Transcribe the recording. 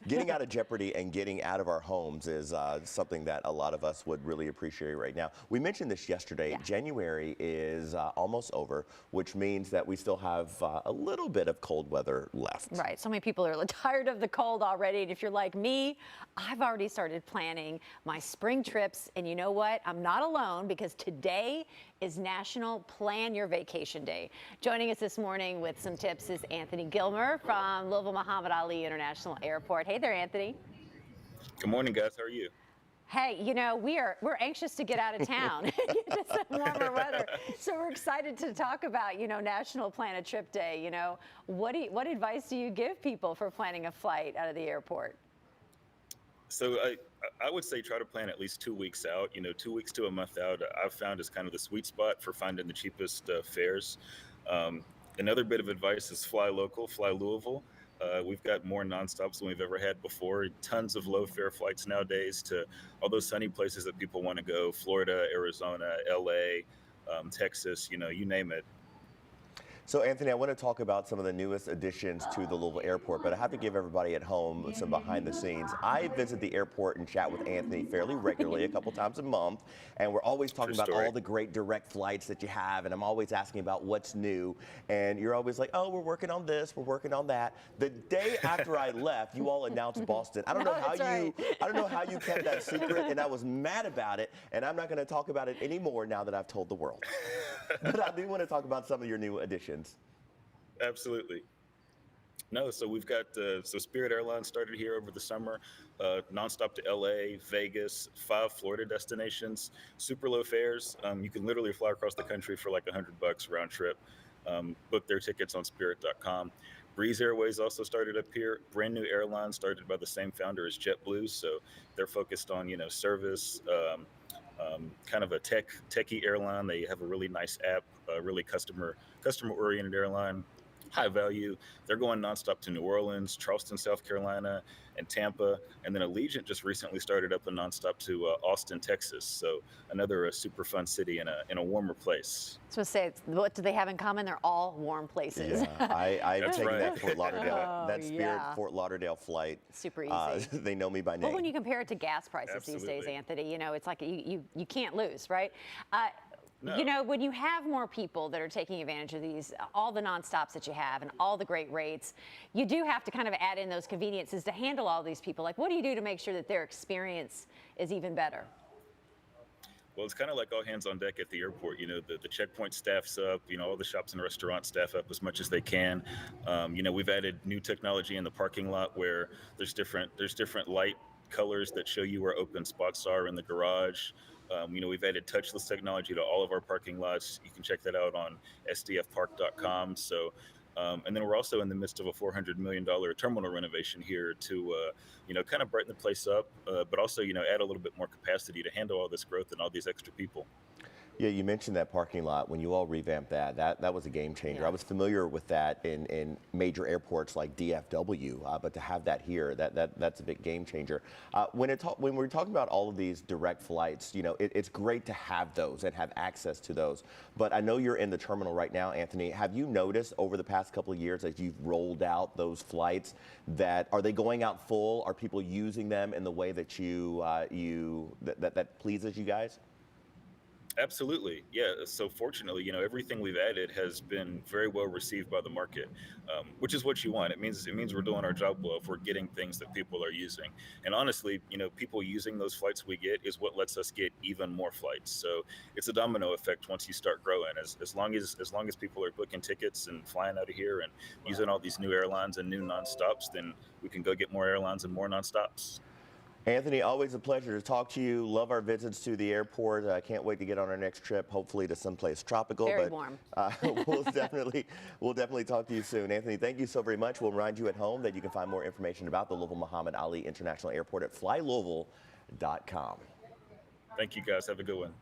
getting out of jeopardy and getting out of our homes is something that a lot of us would really appreciate right now. We mentioned this yesterday. Yeah. January is almost over, which means that we still have a little bit of cold weather left. Right. So many people are tired of the cold already. And if you're like me, I've already started planning my spring trips. And you know what? I'm not alone because today is National Plan Your Vacation Day. Joining us this morning with some tips is Anthony Gilmer from Louisville Muhammad Ali International Airport. Hey there, Anthony. Good morning, guys. How are you? Hey, you know, we're anxious to get out of town and get to some warmer weather. So we're excited to talk about, National Plan a Trip Day. What advice do you give people for planning a flight out of the airport? So I would say try to plan at least 2 weeks out. 2 weeks to a month out, I've found is kind of the sweet spot for finding the cheapest fares. Another bit of advice is fly local, fly Louisville. We've got more nonstops than we've ever had before. Tons of low fare flights nowadays to all those sunny places that people want to go: Florida, Arizona, LA, Texas, you name it. So, Anthony, I want to talk about some of the newest additions to the Louisville airport, but I have to give everybody at home some behind the scenes. I visit the airport and chat with Anthony fairly regularly, a couple times a month, and we're always talking about all the great direct flights that you have, and I'm always asking about what's new, and you're always like, oh, we're working on this, we're working on that. The day after I left, you all announced Boston. I don't know how you kept that secret, and I was mad about it, and I'm not going to talk about it anymore now that I've told the world. But I do want to talk about some of your new additions. Absolutely. No, so we've got Spirit Airlines started here over the summer, nonstop to LA, Vegas, 5 Florida destinations, super low fares. You can literally fly across the country for like $100 round trip. Book their tickets on Spirit.com. Breeze Airways also started up here. Brand new airline started by the same founder as JetBlue, so they're focused on service. Kind of a techie airline. They have a really nice app, really customer oriented airline, high value. They're going nonstop to New Orleans, Charleston, South Carolina, and Tampa. And then Allegiant just recently started up a nonstop to Austin, Texas. So another super fun city in a warmer place. So what do they have in common? They're all warm places. Yeah, I've taken right. that Fort Lauderdale, that Spirit Fort Lauderdale flight. Super easy. They know me by name. Well, when you compare it to gas prices these days, Anthony, it's like you can't lose, right? No. When you have more people that are taking advantage of these, all the nonstops that you have and all the great rates, you do have to kind of add in those conveniences to handle all these people. Like, what do you do to make sure that their experience is even better? Well, it's kind of like all hands on deck at the airport. The checkpoint staff's up, all the shops and restaurants staff up as much as they can. We've added new technology in the parking lot where there's different light colors that show you where open spots are in the garage. We've added touchless technology to all of our parking lots. You can check that out on sdfpark.com. So, and then we're also in the midst of a $400 million terminal renovation here to, kind of brighten the place up, but also, add a little bit more capacity to handle all this growth and all these extra people. Yeah, you mentioned that parking lot. When you all revamped that was a game changer. Yeah. I was familiar with that in major airports like DFW, but to have that here, that's a big game changer. When we're talking about all of these direct flights, it's great to have those and have access to those. But I know you're in the terminal right now, Anthony. Have you noticed over the past couple of years as you've rolled out those flights that are they going out full? Are people using them in the way that that pleases you guys? Absolutely. Yeah. So fortunately, everything we've added has been very well received by the market, which is what you want. It means we're doing our job well if we're getting things that people are using. And honestly, people using those flights we get is what lets us get even more flights. So it's a domino effect once you start growing. As long as people are booking tickets and flying out of here and using all these new airlines and new nonstops, then we can go get more airlines and more nonstops. Anthony, always a pleasure to talk to you. Love our visits to the airport. I can't wait to get on our next trip, hopefully to someplace tropical. Very warm. We'll definitely talk to you soon. Anthony, thank you so very much. We'll remind you at home that you can find more information about the Louisville Muhammad Ali International Airport at flylouisville.com. Thank you, guys. Have a good one.